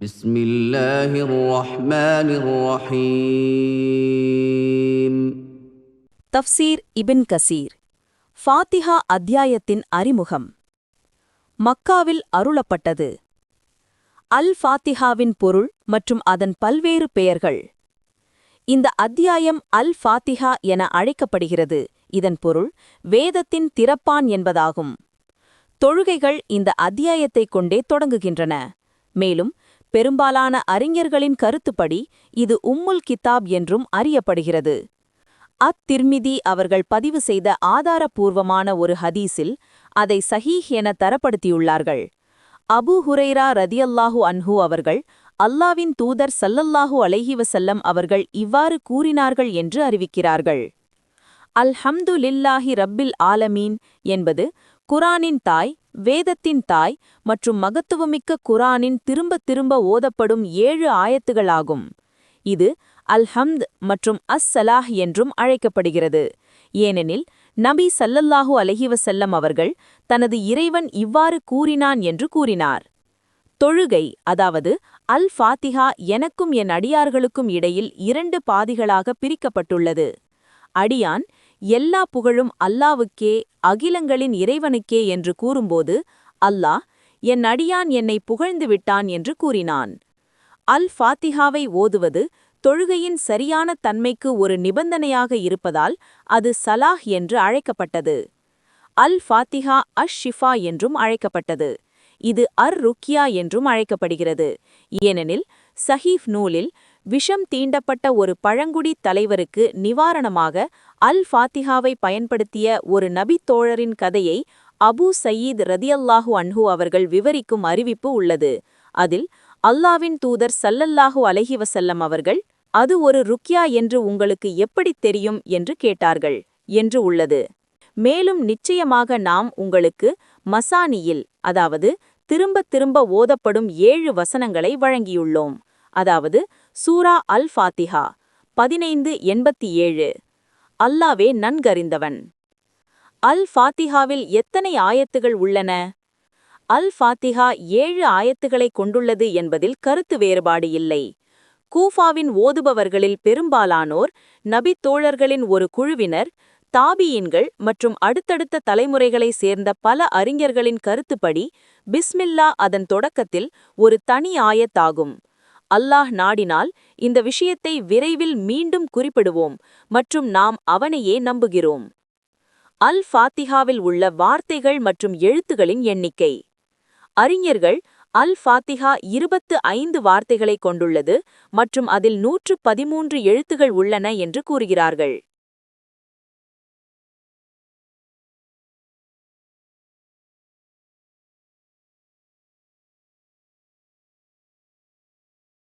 بسم الله الرحمن الرحيم. Tafseer ibn Kathir. Fatiha அத்தியாயத்தின் அறிமுகம். மக்காவில் அருளப்பட்டது. அல் ஃபாத்திஹாவின் பொருள் மற்றும் அதன் பல்வேறு பெயர்கள். இந்த அத்தியாயம் அல் ஃபாத்திஹா என அழைக்கப்படுகிறது. இதன் பொருள் வேதத்தின் திறப்பான் என்பதாகும். தொழுகைகள் இந்த அத்தியாயத்தைக் கொண்டே தொடங்குகின்றன. மேலும் பெரும்பாலான அறிஞர்களின் கருத்துப்படி இது உம்முல் கிதாப் என்றும் அறியப்படுகிறது. அத்-திர்மிதி அவர்கள் பதிவு செய்த ஆதாரபூர்வமான ஒரு ஹதீஸில் அதை சஹீஹ் என தரப்படுத்தியுள்ளார்கள். அபூ ஹுரைரா ரதியல்லாஹு அன்ஹு அவர்கள் அல்லாவின் தூதர் ஸல்லல்லாஹு அலைஹி வஸல்லம் அவர்கள் இவ்வாறு கூறினார்கள் என்று அறிவிக்கிறார்கள். அல்ஹம்துலில்லாஹி ரப்பில் ஆலமீன் என்பது குரானின் தாய், வேதத்தின் தாய் மற்றும் மகத்துவமிக்க குரானின் திரும்பத் திரும்ப ஓதப்படும் 7 ஆயத்துகளாகும். இது அல்ஹம்த் மற்றும் அஸ்-ஸலாஹ் என்றும் அழைக்கப்படுகிறது. ஏனெனில் நபி ஸல்லல்லாஹு அலைஹி வஸல்லம் அவர்கள் தனது இறைவன் இவ்வாறு கூறினான் என்று கூறினார். தொழுகை, அதாவது அல் ஃபாத்திஹா, எனக்கும் என் அடியார்களுக்கும் இடையில் 2 பாதிகளாக பிரிக்கப்பட்டுள்ளது. அடியான் எல்லா புகழும் அல்லாவுக்கே, அகிலங்களின் இறைவனுக்கே என்று கூறும்போது அல்லாஹ் என் அடியான் என்னை புகழ்ந்து விட்டான் என்று கூறினான். அல் ஃபாத்திஹாவை ஓதுவது தொழுகையின் சரியான தன்மைக்கு ஒரு நிபந்தனையாக இருப்பதால் அது சலாஹ் என்று அழைக்கப்பட்டது. அல் ஃபாத்திஹா ஷிஃபா என்றும் அழைக்கப்பட்டது. இது ருக்கியா என்றும் அழைக்கப்படுகிறது. ஏனெனில் சஹீஃப் நூலில் விஷம் தீண்டப்பட்ட ஒரு பழங்குடி தலைவருக்கு நிவாரணமாக அல் ஃபாத்திஹாவை பயன்படுத்திய ஒரு நபித் தோழரின் கதையை அபூ சயீத் ரதியல்லாஹு அன்ஹு அவர்கள் விவரிக்கும் அறிவிப்பு உள்ளது. அதில் அல்லாவின் தூதர் ஸல்லல்லாஹு அலைஹி வஸல்லம் அவர்கள், அது ஒரு ருக்யா என்று உங்களுக்கு எப்படித் தெரியும் என்று கேட்டார்கள் என்று உள்ளது. மேலும் நிச்சயமாக நாம் உங்களுக்கு மசானியில், அதாவது திரும்பத் திரும்ப ஓதப்படும் 7 வசனங்களை வழங்கியுள்ளோம். அதாவது சூரா அல் ஃபாத்திஹா 1587. அல்லாவே நன்கறிந்தவன். அல் ஃபாத்திஹாவில் எத்தனை ஆயத்துகள் உள்ளன? அல் ஃபாத்திஹா 7 ஆயத்துகளைக் கொண்டுள்ளது என்பதில் கருத்து வேறுபாடு இல்லை. கூஃபாவின் ஓதுபவர்களில் பெரும்பாலானோர், நபித் தோழர்களின் ஒரு குழுவினர், தாபியீன்கள் மற்றும் அடுத்தடுத்த தலைமுறைகளை சேர்ந்த பல அறிஞர்களின் கருத்துப்படி பிஸ்மில்லா அதன் தொடக்கத்தில் ஒரு தனி ஆயத்தாகும். அல்லாஹ் நாடினால் இந்த விஷயத்தை விரைவில் மீண்டும் குறிப்பிடுவோம் மற்றும் நாம் அவனையே நம்புகிறோம். அல் ஃபாத்திஹாவில் உள்ள வார்த்தைகள் மற்றும் எழுத்துகளின் எண்ணிக்கை. அறிஞர்கள் அல் ஃபாத்திஹா 25 வார்த்தைகளை கொண்டுள்ளது மற்றும் அதில் 113 எழுத்துகள் உள்ளன என்று கூறுகிறார்கள்.